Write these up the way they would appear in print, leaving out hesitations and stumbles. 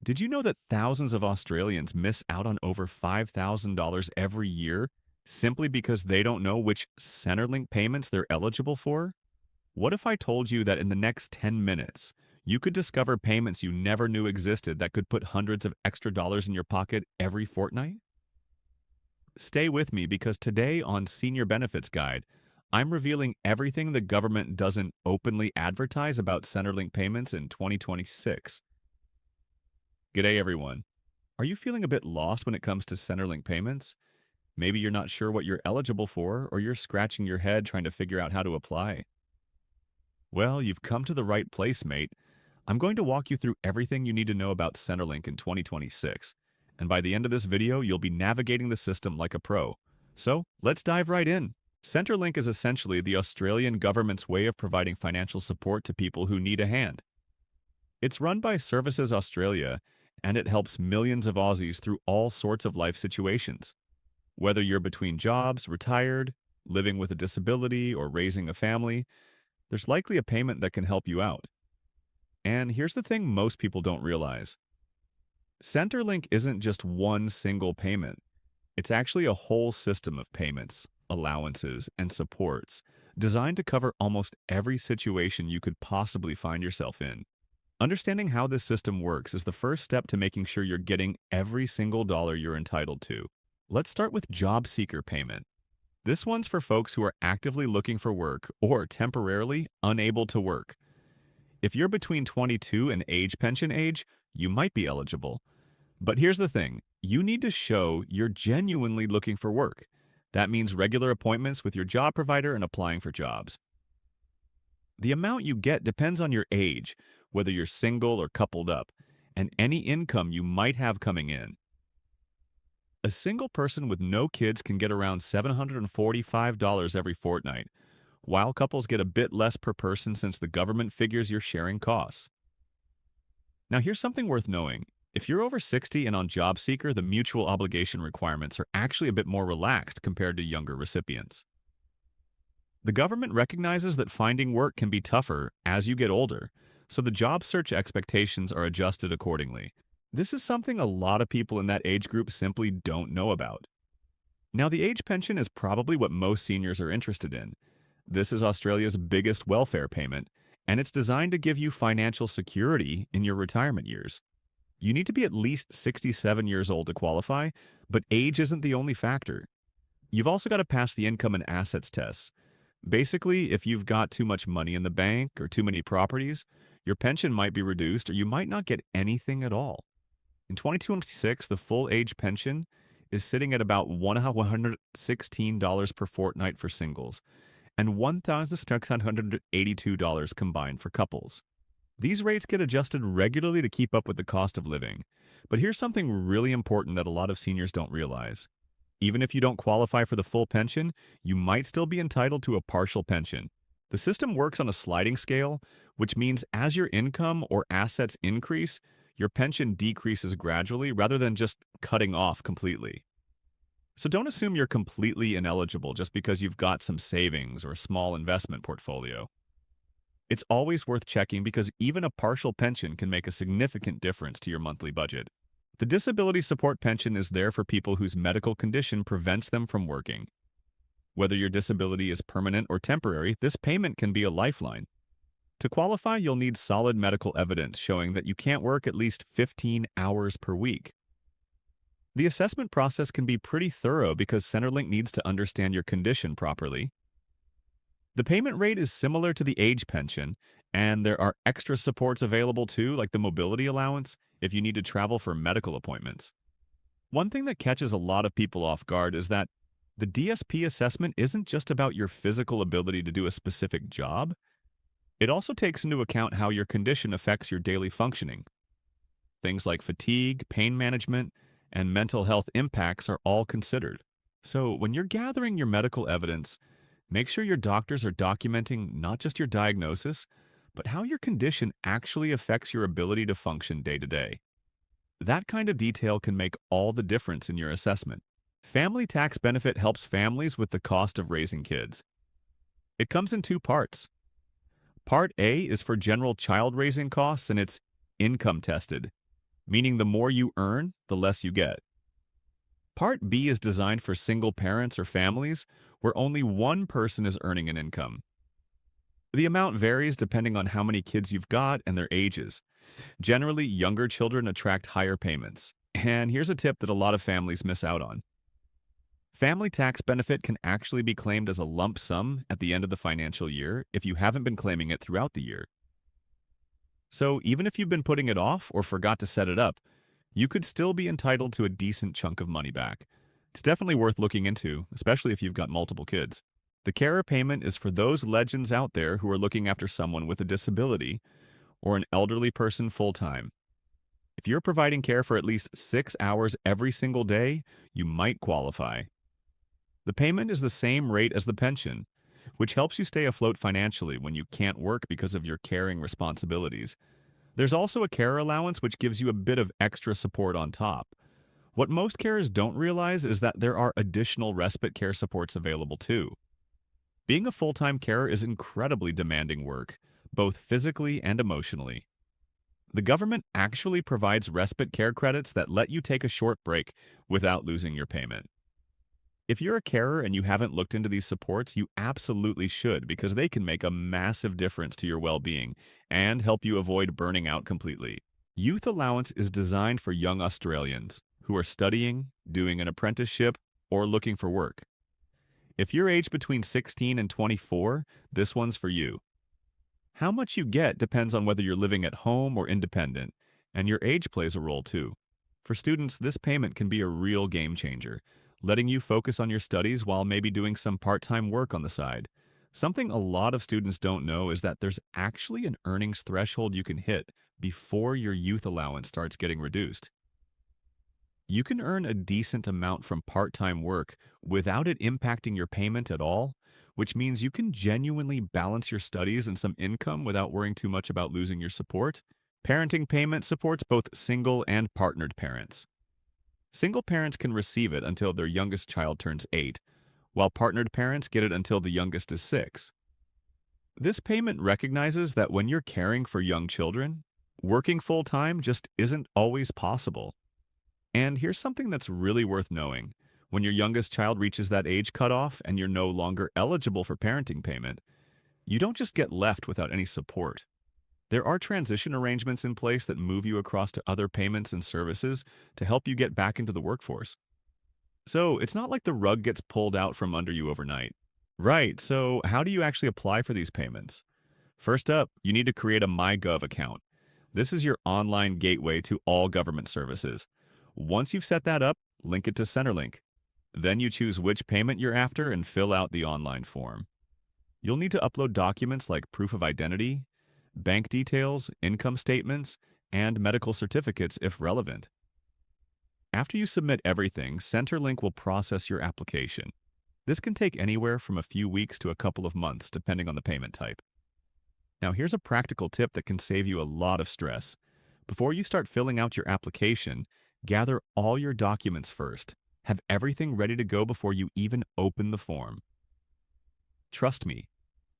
Did you know that thousands of Australians miss out on over $5,000 every year simply because they don't know which Centrelink payments they're eligible for? What if I told you that in the next 10 minutes, you could discover payments you never knew existed that could put hundreds of extra dollars in your pocket every fortnight? Stay with me because today on Senior Benefits Guide, I'm revealing everything the government doesn't openly advertise about Centrelink payments in 2026. G'day, everyone. Are you feeling a bit lost when it comes to Centrelink payments? Maybe you're not sure what you're eligible for, or you're scratching your head trying to figure out how to apply. Well, you've come to the right place, mate. I'm going to walk you through everything you need to know about Centrelink in 2026. And by the end of this video, you'll be navigating the system like a pro. So, let's dive right in. Centrelink is essentially the Australian government's way of providing financial support to people who need a hand. It's run by Services Australia, and it helps millions of Aussies through all sorts of life situations. Whether you're between jobs, retired, living with a disability, or raising a family, there's likely a payment that can help you out. And here's the thing most people don't realize. Centrelink isn't just one single payment. It's actually a whole system of payments, allowances, and supports designed to cover almost every situation you could possibly find yourself in. Understanding how this system works is the first step to making sure you're getting every single dollar you're entitled to. Let's start with job seeker payment. This one's for folks who are actively looking for work or temporarily unable to work. If you're between 22 and age pension age, you might be eligible. But here's the thing, you need to show you're genuinely looking for work. That means regular appointments with your job provider and applying for jobs. The amount you get depends on your age, whether you're single or coupled up, and any income you might have coming in. A single person with no kids can get around $745 every fortnight, while couples get a bit less per person since the government figures you're sharing costs. Now here's something worth knowing. If you're over 60 and on job seeker, the mutual obligation requirements are actually a bit more relaxed compared to younger recipients. The government recognizes that finding work can be tougher as you get older, so the job search expectations are adjusted accordingly. This is something a lot of people in that age group simply don't know about. Now, the age pension is probably what most seniors are interested in. This is Australia's biggest welfare payment, and it's designed to give you financial security in your retirement years. You need to be at least 67 years old to qualify, but age isn't the only factor. You've also got to pass the income and assets tests. Basically, if you've got too much money in the bank or too many properties, your pension might be reduced or you might not get anything at all. In 2026, the full age pension is sitting at about $116 per fortnight for singles and $1,682 combined for couples. These rates get adjusted regularly to keep up with the cost of living. But here's something really important that a lot of seniors don't realize. Even if you don't qualify for the full pension, you might still be entitled to a partial pension. The system works on a sliding scale, which means as your income or assets increase, your pension decreases gradually rather than just cutting off completely. So don't assume you're completely ineligible just because you've got some savings or a small investment portfolio. It's always worth checking because even a partial pension can make a significant difference to your monthly budget. The disability support pension is there for people whose medical condition prevents them from working. Whether your disability is permanent or temporary, this payment can be a lifeline. To qualify, you'll need solid medical evidence showing that you can't work at least 15 hours per week. The assessment process can be pretty thorough because Centrelink needs to understand your condition properly. The payment rate is similar to the age pension, and there are extra supports available too, like the mobility allowance, if you need to travel for medical appointments. One thing that catches a lot of people off guard is that the DSP assessment isn't just about your physical ability to do a specific job. It also takes into account how your condition affects your daily functioning. Things like fatigue, pain management, and mental health impacts are all considered. So when you're gathering your medical evidence, make sure your doctors are documenting not just your diagnosis, but how your condition actually affects your ability to function day to day. That kind of detail can make all the difference in your assessment. Family tax benefit helps families with the cost of raising kids. It comes in two parts. Part A is for general child raising costs and it's income tested. meaning the more you earn, the less you get. Part B is designed for single parents or families where only one person is earning an income. The amount varies depending on how many kids you've got and their ages. Generally, younger children attract higher payments. And here's a tip that a lot of families miss out on. Family tax benefit can actually be claimed as a lump sum at the end of the financial year if you haven't been claiming it throughout the year. So even if you've been putting it off or forgot to set it up, you could still be entitled to a decent chunk of money back. It's definitely worth looking into, especially if you've got multiple kids. The carer payment is for those legends out there who are looking after someone with a disability or an elderly person full-time. If you're providing care for at least 6 hours every single day, you might qualify. The payment is the same rate as the pension, which helps you stay afloat financially when you can't work because of your caring responsibilities. There's also a care allowance which gives you a bit of extra support on top. What most carers don't realize is that there are additional respite care supports available too. Being a full-time carer is incredibly demanding work, both physically and emotionally. The government actually provides respite care credits that let you take a short break without losing your payment. If you're a carer and you haven't looked into these supports, you absolutely should because they can make a massive difference to your well-being and help you avoid burning out completely. Youth allowance is designed for young Australians who are studying, doing an apprenticeship, or looking for work. If you're aged between 16 and 24, this one's for you. How much you get depends on whether you're living at home or independent, and your age plays a role too. For students, this payment can be a real game changer, letting you focus on your studies while maybe doing some part-time work on the side. Something a lot of students don't know is that there's actually an earnings threshold you can hit before your youth allowance starts getting reduced. You can earn a decent amount from part-time work without it impacting your payment at all, which means you can genuinely balance your studies and some income without worrying too much about losing your support. Parenting payment supports both single and partnered parents. Single parents can receive it until their youngest child turns 8, while partnered parents get it until the youngest is 6. This payment recognizes that when you're caring for young children, working full-time just isn't always possible. And here's something that's really worth knowing. When your youngest child reaches that age cutoff and you're no longer eligible for parenting payment, you don't just get left without any support. There are transition arrangements in place that move you across to other payments and services to help you get back into the workforce. So it's not like the rug gets pulled out from under you overnight. Right, so how do you actually apply for these payments? First up, you need to create a MyGov account. This is your online gateway to all government services. Once you've set that up, link it to Centrelink. Then you choose which payment you're after and fill out the online form. You'll need to upload documents like proof of identity, bank details, income statements, and medical certificates if relevant. After you submit everything, Centrelink will process your application. This can take anywhere from a few weeks to a couple of months, depending on the payment type. Now, here's a practical tip that can save you a lot of stress. Before you start filling out your application, gather all your documents first. Have everything ready to go before you even open the form. Trust me,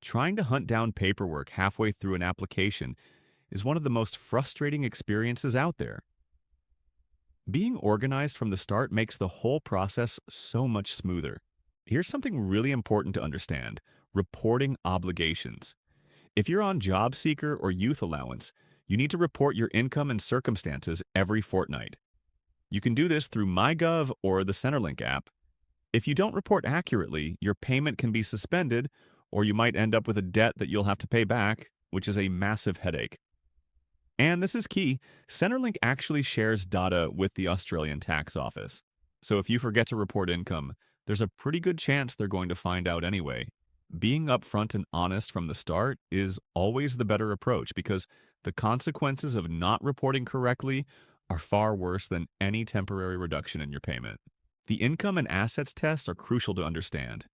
trying to hunt down paperwork halfway through an application is one of the most frustrating experiences out there. Being organized from the start makes the whole process so much smoother. Here's something really important to understand: reporting obligations. If you're on job seeker or youth allowance, you need to report your income and circumstances every fortnight. You can do this through MyGov or the Centrelink app. If you don't report accurately, your payment can be suspended, or you might end up with a debt that you'll have to pay back, which is a massive headache. And this is key: Centrelink actually shares data with the Australian Tax Office. So if you forget to report income, there's a pretty good chance they're going to find out anyway. Being upfront and honest from the start is always the better approach because the consequences of not reporting correctly are far worse than any temporary reduction in your payment. The income and assets tests are crucial to understand.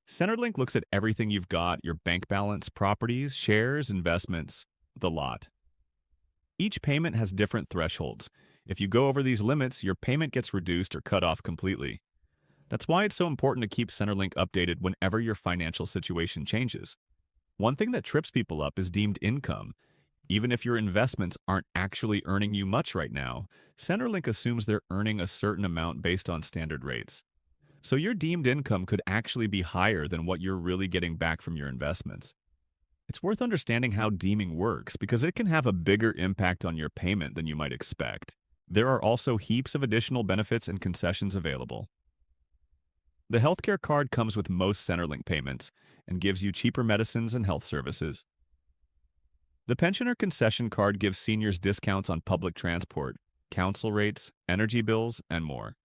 Centrelink looks at everything you've got: your bank balance, properties, shares, investments, the lot. Each payment has different thresholds. If you go over these limits, your payment gets reduced or cut off completely. That's why it's so important to keep Centrelink updated whenever your financial situation changes. One thing that trips people up is deemed income. Even if your investments aren't actually earning you much right now, Centrelink assumes they're earning a certain amount based on standard rates. So your deemed income could actually be higher than what you're really getting back from your investments. It's worth understanding how deeming works because it can have a bigger impact on your payment than you might expect. There are also heaps of additional benefits and concessions available. The healthcare card comes with most Centrelink payments and gives you cheaper medicines and health services. The pensioner concession card gives seniors discounts on public transport, council rates, energy bills, and more.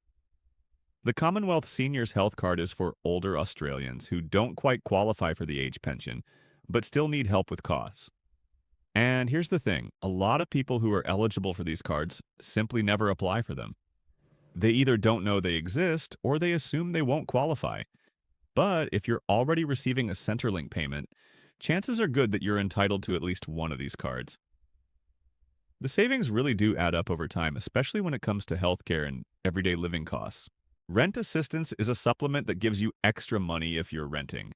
The Commonwealth Seniors Health Card is for older Australians who don't quite qualify for the age pension, but still need help with costs. And here's the thing, a lot of people who are eligible for these cards simply never apply for them. They either don't know they exist or they assume they won't qualify. But if you're already receiving a Centrelink payment, chances are good that you're entitled to at least one of these cards. The savings really do add up over time, especially when it comes to healthcare and everyday living costs. Rent assistance is a supplement that gives you extra money if you're renting.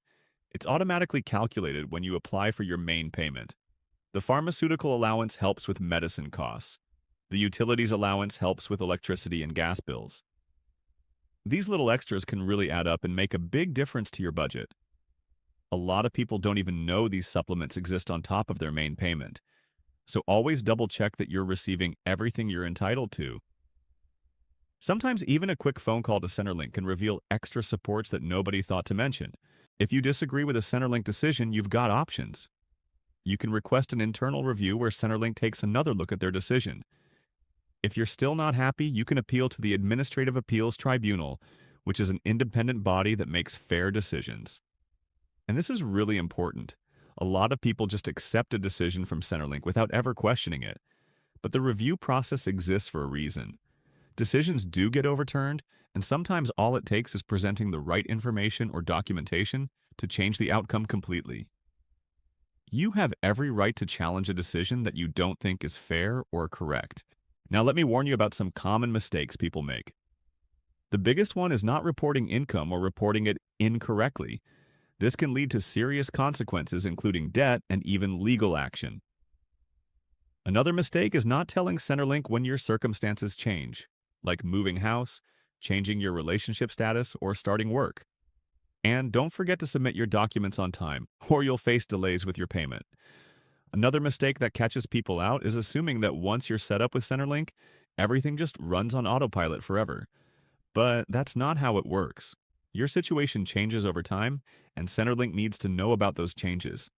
It's automatically calculated when you apply for your main payment. The pharmaceutical allowance helps with medicine costs. The utilities allowance helps with electricity and gas bills. These little extras can really add up and make a big difference to your budget. A lot of people don't even know these supplements exist on top of their main payment. So always double check that you're receiving everything you're entitled to. Sometimes even a quick phone call to Centrelink can reveal extra supports that nobody thought to mention. If you disagree with a Centrelink decision, you've got options. You can request an internal review where Centrelink takes another look at their decision. If you're still not happy, you can appeal to the Administrative Appeals Tribunal, which is an independent body that makes fair decisions. And this is really important. A lot of people just accept a decision from Centrelink without ever questioning it. But the review process exists for a reason. Decisions do get overturned, and sometimes all it takes is presenting the right information or documentation to change the outcome completely. You have every right to challenge a decision that you don't think is fair or correct. Now let me warn you about some common mistakes people make. The biggest one is not reporting income or reporting it incorrectly. This can lead to serious consequences, including debt and even legal action. Another mistake is not telling Centrelink when your circumstances change, like moving house, changing your relationship status, or starting work. And don't forget to submit your documents on time, or you'll face delays with your payment. Another mistake that catches people out is assuming that once you're set up with Centrelink, everything just runs on autopilot forever. But that's not how it works. Your situation changes over time, and Centrelink needs to know about those changes.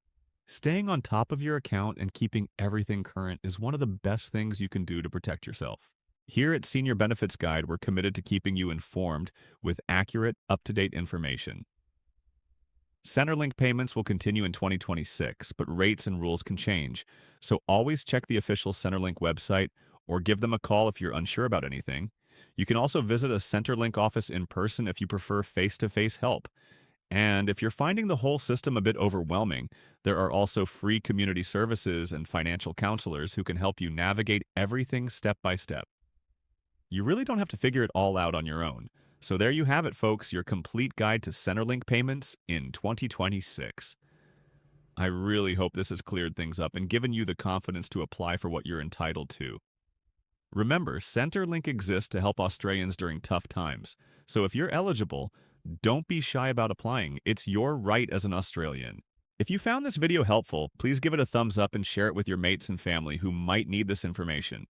Staying on top of your account and keeping everything current is one of the best things you can do to protect yourself. Here at Senior Benefits Guide, we're committed to keeping you informed with accurate, up-to-date information. Centrelink payments will continue in 2026, but rates and rules can change, so always check the official Centrelink website or give them a call if you're unsure about anything. You can also visit a Centrelink office in person if you prefer face-to-face help. And if you're finding the whole system a bit overwhelming, there are also free community services and financial counselors who can help you navigate everything step by step. You really don't have to figure it all out on your own. So there you have it, folks, your complete guide to Centrelink payments in 2026. I really hope this has cleared things up and given you the confidence to apply for what you're entitled to. Remember, Centrelink exists to help Australians during tough times. So if you're eligible, don't be shy about applying. It's your right as an Australian. If you found this video helpful, please give it a thumbs up and share it with your mates and family who might need this information.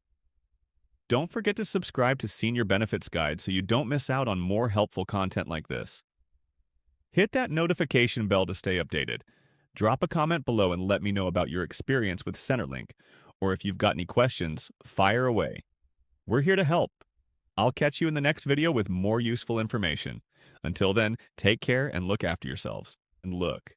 Don't forget to subscribe to Senior Benefits Guide so you don't miss out on more helpful content like this. Hit that notification bell to stay updated. Drop a comment below and let me know about your experience with Centrelink, or if you've got any questions, fire away. We're here to help. I'll catch you in the next video with more useful information. Until then, take care and look after yourselves. And look,